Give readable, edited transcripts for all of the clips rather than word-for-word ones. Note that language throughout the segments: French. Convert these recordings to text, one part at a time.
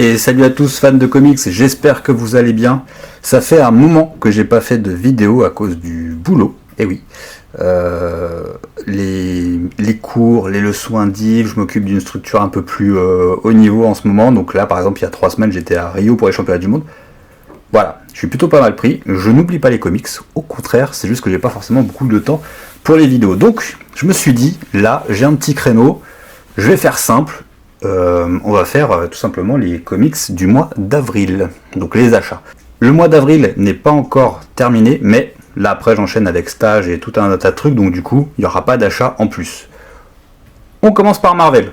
Et salut à tous fans de comics, j'espère que vous allez bien. Ça fait un moment que j'ai pas fait de vidéo à cause du boulot, et oui. Les cours, les leçons indives, je m'occupe d'une structure un peu plus haut niveau en ce moment. Donc là par exemple il y a 3 semaines j'étais à Rio pour les championnats du monde. Voilà, je suis plutôt pas mal pris, je n'oublie pas les comics, au contraire, c'est juste que j'ai pas forcément beaucoup de temps pour les vidéos. Donc je me suis dit, là j'ai un petit créneau, je vais faire simple. On va faire tout simplement les comics du mois d'avril, donc les achats. Le mois d'avril n'est pas encore terminé, mais là après j'enchaîne avec stage et tout un tas de trucs, donc du coup il n'y aura pas d'achat en plus. On commence par Marvel,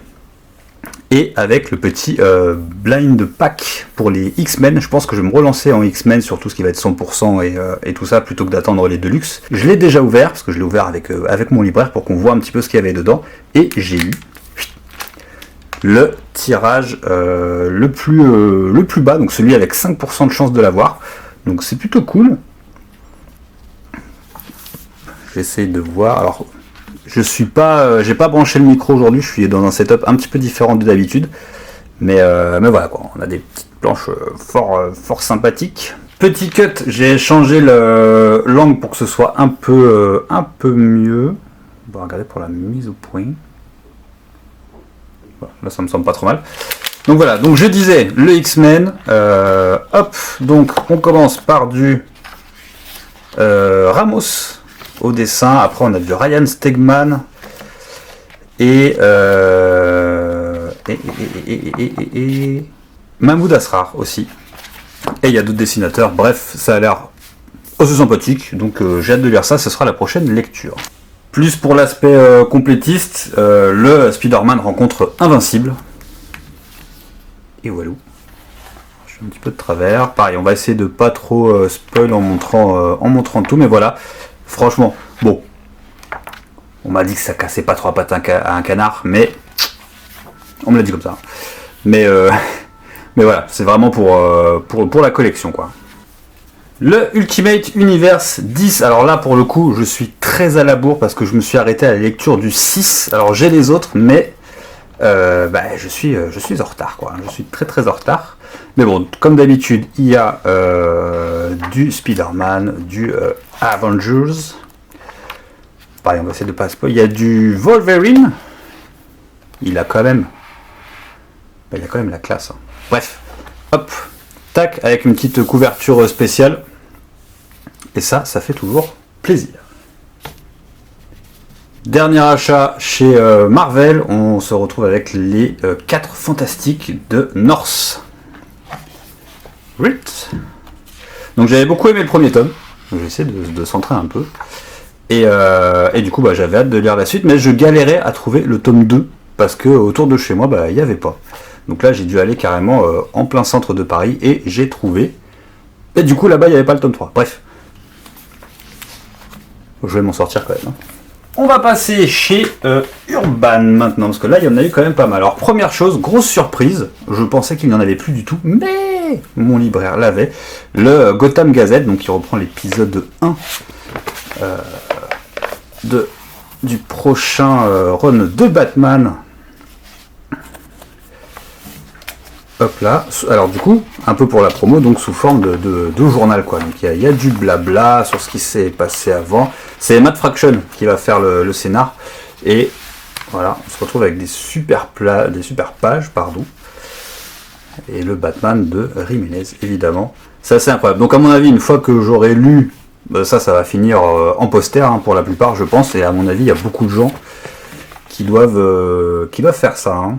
et avec le petit blind pack pour les X-Men. Je pense que je vais me relancer en X-Men sur tout ce qui va être 100% et tout ça, plutôt que d'attendre les Deluxe. Je l'ai déjà ouvert, parce que je l'ai ouvert avec mon libraire pour qu'on voit un petit peu ce qu'il y avait dedans, et j'ai eu le tirage le plus bas, donc celui avec 5% de chance de l'avoir, donc c'est plutôt cool. J'essaie de voir, alors j'ai pas branché le micro aujourd'hui, je suis dans un setup un petit peu différent de d'habitude, mais voilà quoi, on a des petites planches fort sympathiques. Petit cut, j'ai changé l'angle pour que ce soit un peu mieux. On va regarder pour la mise au point. Là ça me semble pas trop mal. Donc voilà, donc je disais le X-Men, hop, donc on commence par du Ramos au dessin, après on a du Ryan Stegman et Mahmoud Asrar aussi. Et il y a d'autres dessinateurs, bref, ça a l'air assez sympathique, donc j'ai hâte de lire ça, ce sera la prochaine lecture. Plus pour l'aspect complétiste, le Spider-Man rencontre Invincible. Et voilà. Je suis un petit peu de travers. Pareil, on va essayer de pas trop spoil en montrant tout, mais voilà. Franchement, bon. On m'a dit que ça cassait pas trop la patte à un canard, mais on me l'a dit comme ça. Mais voilà, c'est vraiment pour la collection, quoi. Le Ultimate Universe 10, alors là pour le coup je suis très à la bourre parce que je me suis arrêté à la lecture du 6, alors j'ai les autres mais je suis en retard quoi, je suis très en retard, mais bon comme d'habitude il y a du Spider-Man, du Avengers, pareil on va essayer de pas spoiler, il y a du Wolverine, il a quand même la classe, hein. Bref, hop, tac, avec une petite couverture spéciale. Et ça fait toujours plaisir. Dernier achat chez Marvel, on se retrouve avec les 4 fantastiques de North. Donc j'avais beaucoup aimé le premier tome, donc j'essaie de centrer un peu. Et du coup j'avais hâte de lire la suite, mais je galérais à trouver le tome 2, parce que autour de chez moi il n'y avait pas. Donc là j'ai dû aller carrément en plein centre de Paris, et j'ai trouvé. Et du coup là-bas il n'y avait pas le tome 3, bref. Je vais m'en sortir quand même. Hein. On va passer chez Urban maintenant, parce que là il y en a eu quand même pas mal. Alors première chose, grosse surprise, je pensais qu'il n'y en avait plus du tout, mais mon libraire l'avait. Le Gotham Gazette, donc qui reprend l'épisode 1 du prochain run de Batman. Hop là, alors du coup, un peu pour la promo, donc sous forme de journal quoi. Donc il y a du blabla sur ce qui s'est passé avant. C'est Matt Fraction qui va faire le scénar. Et voilà, on se retrouve avec des super pages, pardon. Et le Batman de Jiménez, évidemment. C'est assez incroyable. Donc à mon avis, une fois que j'aurai lu, ça va finir en poster hein, pour la plupart, je pense. Et à mon avis, il y a beaucoup de gens qui doivent faire ça. Hein.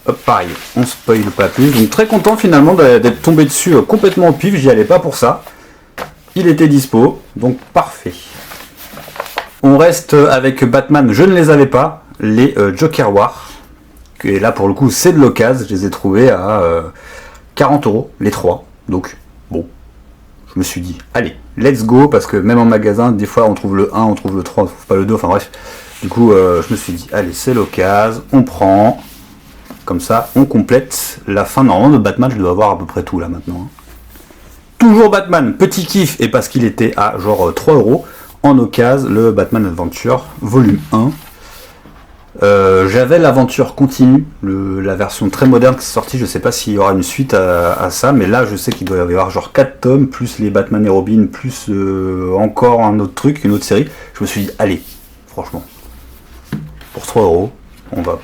Hop, pareil, on spoil pas plus. Donc très content finalement d'être tombé dessus complètement au pif, j'y allais pas pour ça. Il était dispo, donc parfait. On reste avec Batman, je ne les avais pas, les Joker War. Et là pour le coup c'est de l'occasion, je les ai trouvés à 40€ les 3. Donc bon, je me suis dit, allez, let's go, parce que même en magasin, des fois on trouve le 1, on trouve le 3, on trouve pas le 2, enfin bref. Du coup je me suis dit, allez c'est l'occasion, on prend. Comme ça, on complète la fin. Normalement, de Batman, je dois avoir à peu près tout là maintenant. Toujours Batman, petit kiff, et parce qu'il était à genre 3€, en occasion, le Batman Adventure, volume 1. J'avais l'aventure continue, la version très moderne qui est sortie. Je sais pas s'il y aura une suite à ça, mais là je sais qu'il doit y avoir genre 4 tomes, plus les Batman et Robin, plus encore un autre truc, une autre série. Je me suis dit, allez, franchement, pour 3 euros, on va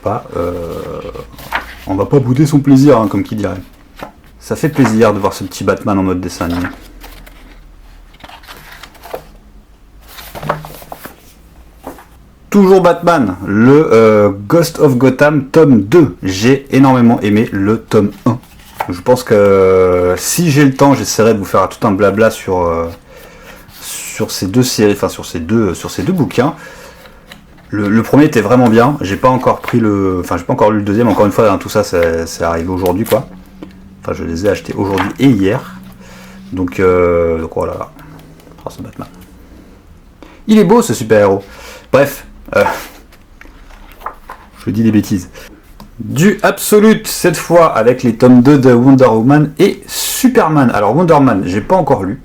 pas bouder son plaisir, hein, comme qui dirait. Ça fait plaisir de voir ce petit Batman en mode dessin animé. Toujours Batman, le Ghost of Gotham tome 2. J'ai énormément aimé le tome 1. Je pense que si j'ai le temps, j'essaierai de vous faire tout un blabla sur ces deux séries, enfin sur ces deux bouquins. Le premier était vraiment bien. J'ai pas encore lu le deuxième. Encore une fois, hein, tout ça, c'est arrivé aujourd'hui, quoi. Enfin, je les ai achetés aujourd'hui et hier. Donc voilà. Oh, c'est Batman. Il est beau, ce super-héros. Bref. Je dis des bêtises. Du Absolute, cette fois, avec les tomes 2 de Wonder Woman et Superman. Alors, Wonder Woman, j'ai pas encore lu.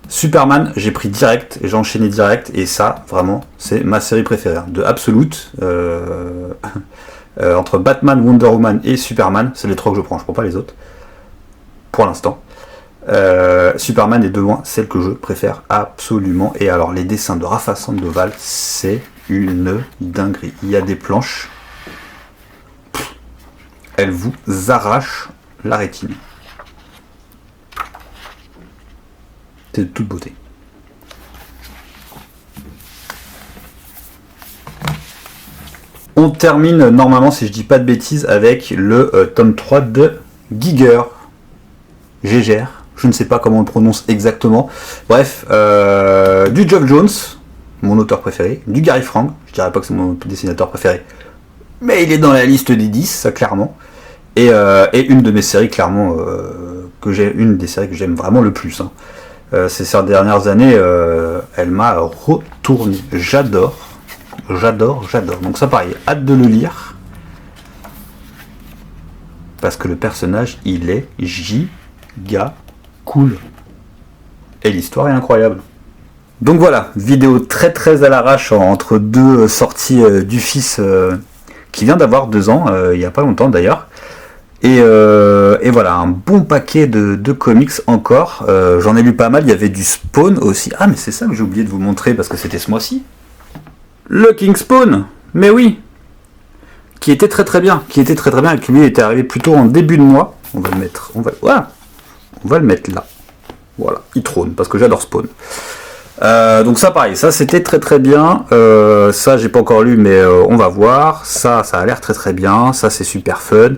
Superman, j'ai pris direct, et j'ai enchaîné direct, et ça, vraiment, c'est ma série préférée. De Absolute, entre Batman, Wonder Woman et Superman, c'est les 3 que je prends pas les autres. Pour l'instant. Superman est de loin celle que je préfère absolument. Et alors les dessins de Rafa Sandoval, c'est une dinguerie. Il y a des planches, elles vous arrachent la rétine. C'est de toute beauté. On termine normalement, si je dis pas de bêtises, avec le tome 3 de Giger. Gégère. Je ne sais pas comment on le prononce exactement. Bref, du Geoff Jones, mon auteur préféré, du Gary Frank, je dirais pas que c'est mon dessinateur préféré, mais il est dans la liste des 10, ça, clairement. Et une de mes séries, clairement, une des séries que j'aime vraiment le plus. Hein. Ces dernières années, elle m'a retourné. J'adore. Donc ça, pareil, hâte de le lire. Parce que le personnage, il est giga cool. Et l'histoire est incroyable. Donc voilà, vidéo très très à l'arrache entre deux sorties du fils qui vient d'avoir 2 ans, il n'y a pas longtemps d'ailleurs. Et voilà, un bon paquet de comics encore. J'en ai lu pas mal, il y avait du Spawn aussi. Ah mais c'est ça que j'ai oublié de vous montrer parce que c'était ce mois-ci. Le King Spawn, mais oui, qui était très très bien, et qui lui était arrivé plutôt en début de mois. On va le mettre, on va le mettre là. Voilà, il trône, parce que j'adore Spawn. Donc ça pareil, ça c'était très très bien. Ça j'ai pas encore lu, mais on va voir. Ça a l'air très très bien. Ça c'est super fun.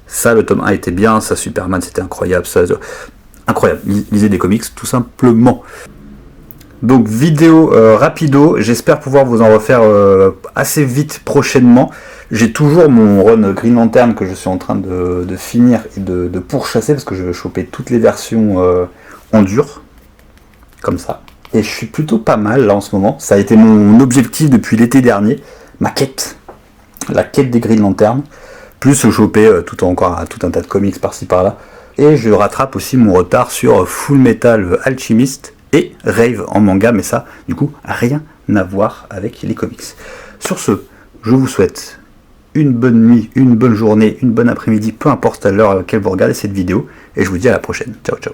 Ça, le tome 1 était bien. Ça, Superman, c'était incroyable. Ça, incroyable. Lisez des comics, tout simplement. Donc vidéo rapido. J'espère pouvoir vous en refaire assez vite prochainement. J'ai toujours mon run Green Lantern que je suis en train de finir et de pourchasser parce que je vais choper toutes les versions en dur, comme ça. Et je suis plutôt pas mal là en ce moment. Ça a été mon objectif depuis l'été dernier, ma quête, la quête des Green Lantern, plus choper tout un tas de comics par-ci par-là. Et je rattrape aussi mon retard sur Full Metal Alchemist et Rave en manga, mais ça, du coup, rien à voir avec les comics. Sur ce, je vous souhaite une bonne nuit, une bonne journée, une bonne après-midi, peu importe à l'heure à laquelle vous regardez cette vidéo, et je vous dis à la prochaine. Ciao, ciao.